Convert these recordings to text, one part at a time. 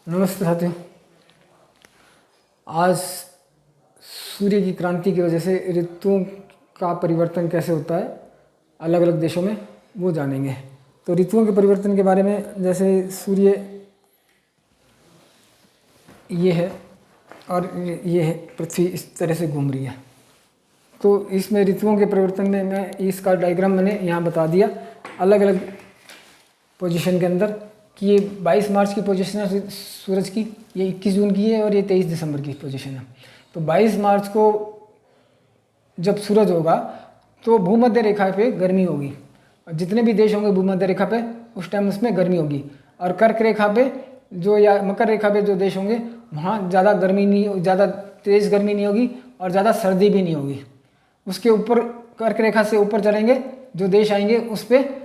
नमस्ते साथियों। आज सूर्य की क्रांति की वजह से ऋतुओं का परिवर्तन कैसे होता है अलग अलग देशों में वो जानेंगे। तो ऋतुओं के परिवर्तन के बारे में, जैसे सूर्य ये है और ये है, पृथ्वी इस तरह से घूम रही है। तो इसमें ऋतुओं के परिवर्तन में मैं इसका डायग्राम मैंने यहाँ बता दिया अलग अलग पोजीशन के अंदर कि ये 22 मार्च की पोजीशन है सूरज की, ये 21 जून की है और ये 23 दिसंबर की पोजीशन है। तो 22 मार्च को जब सूरज होगा तो भूमध्य रेखा पे गर्मी होगी और जितने भी देश होंगे भूमध्य रेखा पे उस टाइम उसमें गर्मी होगी। और कर्क रेखा पे जो या मकर रेखा पे जो देश होंगे वहाँ ज़्यादा गर्मी नहीं, ज़्यादा तेज़ गर्मी नहीं होगी और ज़्यादा सर्दी भी नहीं होगी। उसके ऊपर कर्क रेखा से ऊपर चढ़ेंगे जो देश आएंगे उस पर,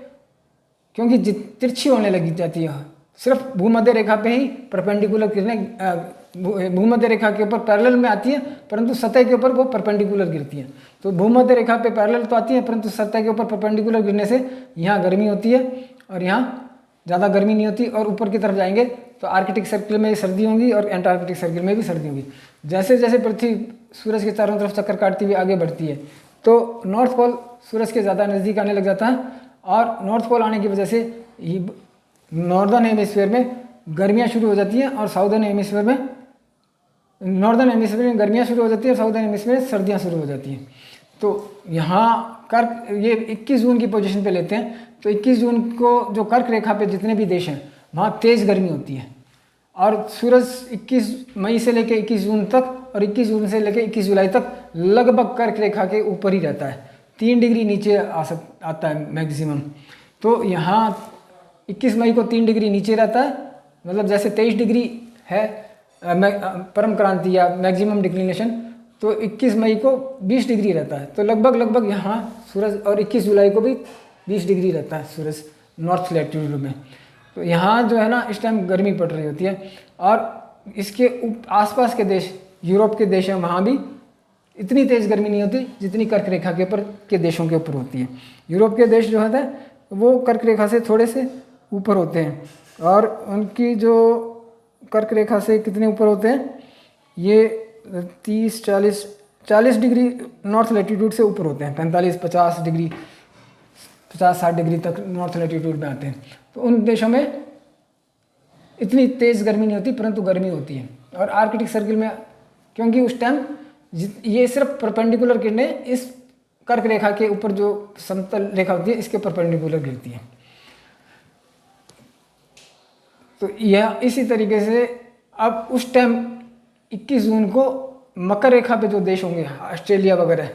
क्योंकि तिरछी होने लगी जाती है, सिर्फ भूमध्य रेखा पे ही परपेंडिकुलर किरणें भूमध्य रेखा के ऊपर पैरेलल में आती है, परंतु सतह के ऊपर वो परपेंडिकुलर गिरती हैं। तो भूमध्य रेखा पे पैरेलल तो आती है परंतु सतह के ऊपर परपेंडिकुलर गिरने से यहाँ गर्मी होती है और यहाँ ज़्यादा गर्मी नहीं होती। और ऊपर की तरफ जाएंगे तो आर्कटिक सर्किल में सर्दी होगी और एंटार्कटिक सर्किल में भी सर्दी होगी। जैसे जैसे पृथ्वी सूरज के चारों तरफ चक्कर काटती हुई आगे बढ़ती है तो नॉर्थ पोल सूरज के ज़्यादा नज़दीक आने लग जाता है और नॉर्थ पोल आने की वजह से नॉर्दर्न हेमिस्फीयर में गर्मियाँ शुरू हो जाती हैं और साउदर्न हेमिस्फीयर में गर्मियाँ शुरू हो जाती है और साउदर्न हेमिस्फीयर में सर्दियाँ शुरू हो जाती हैं। तो यहाँ कर्क ये 21 जून की पोजीशन पे लेते हैं तो 21 जून को जो कर्क रेखा पे जितने भी देश हैं वहाँ तेज़ गर्मी होती है और सूरज 21 मई से लेकर 21 जून तक और 21 जून से लेकर 21 जुलाई तक लगभग कर्क रेखा के ऊपर ही रहता है, 3 डिग्री नीचे आता है मैक्सिमम। तो यहाँ 21 मई को 3 डिग्री नीचे रहता है, मतलब जैसे 23 डिग्री है परम क्रांति या मैक्सिमम डिक्लिनेशन, तो 21 मई को 20 डिग्री रहता है। तो लगभग यहाँ सूरज और 21 जुलाई को भी 20 डिग्री रहता है सूरज नॉर्थ लैटिट्यूड में। तो यहाँ जो है ना इस टाइम गर्मी पड़ रही होती है और इसके आसपास के देश यूरोप के देश हैं वहाँ भी इतनी तेज़ गर्मी नहीं होती जितनी कर्क रेखा के ऊपर के देशों के ऊपर होती है। यूरोप के देश जो है वो कर्क रेखा से थोड़े से ऊपर होते हैं और उनकी जो कर्क रेखा से कितने ऊपर होते हैं, ये 30-40 डिग्री नॉर्थ लैटिट्यूड से ऊपर होते हैं, 45-50 डिग्री 50-60 डिग्री तक नॉर्थ लैटिट्यूड में आते हैं। तो उन देशों में इतनी तेज़ गर्मी नहीं होती परंतु गर्मी होती है। और आर्कटिक सर्किल में क्योंकि उस टाइम ये सिर्फ परपेंडिकुलर किरणें इस कर्क रेखा के ऊपर जो समतल रेखा होती है इसके परपेंडिकुलर गिरती है। तो यह इसी तरीके से अब उस टाइम 21 जून को मकर रेखा पे जो देश होंगे ऑस्ट्रेलिया वगैरह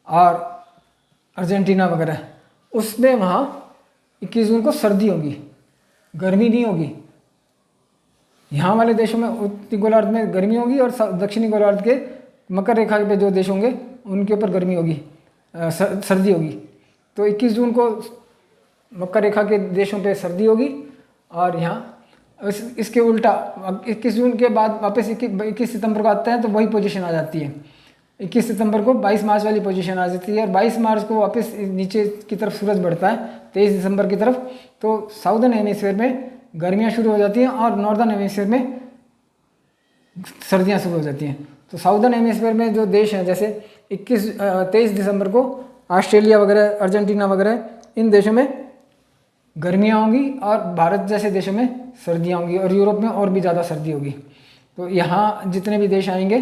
और अर्जेंटीना वगैरह, उसमें वहाँ 21 जून को सर्दी होगी, गर्मी नहीं होगी। यहाँ वाले देशों में उत्तरी गोलार्ध में गर्मी होगी और दक्षिणी गोलार्ध के मकर रेखा पे जो देश होंगे उनके ऊपर गर्मी होगी, सर्दी होगी। तो 21 जून को मकर रेखा के देशों पे सर्दी होगी और यहाँ इसके उल्टा 21 जून के बाद वापस 21 सितंबर को आते हैं तो वही पोजीशन आ जाती है। 21 सितंबर को 22 मार्च वाली पोजीशन आ जाती है और 22 मार्च को वापस नीचे की तरफ सूरज बढ़ता है 23 दिसंबर की तरफ। तो साउदर्न हेमिस्फीयर में गर्मियाँ शुरू हो जाती हैं और नॉर्दर्न हेमिस्फीयर में सर्दियाँ शुरू हो जाती हैं। तो साउदर्न हेमिस्फीयर में जो देश हैं जैसे 23 दिसंबर को ऑस्ट्रेलिया वगैरह अर्जेंटीना वगैरह इन देशों में गर्मियाँ होंगी और भारत जैसे देशों में सर्दियाँ होंगी और यूरोप में और भी ज़्यादा सर्दी होगी। तो यहाँ जितने भी देश आएंगे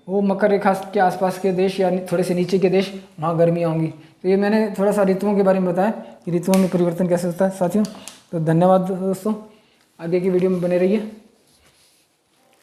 वो मकर रेखा के आसपास के देश या थोड़े से नीचे के देश, वहाँ गर्मियाँ होंगी। तो ये मैंने थोड़ा सा ऋतुओं के बारे में बताया कि ऋतुओं में परिवर्तन कैसे होता है साथियों। तो धन्यवाद दोस्तों, आगे की वीडियो में बने रहिए।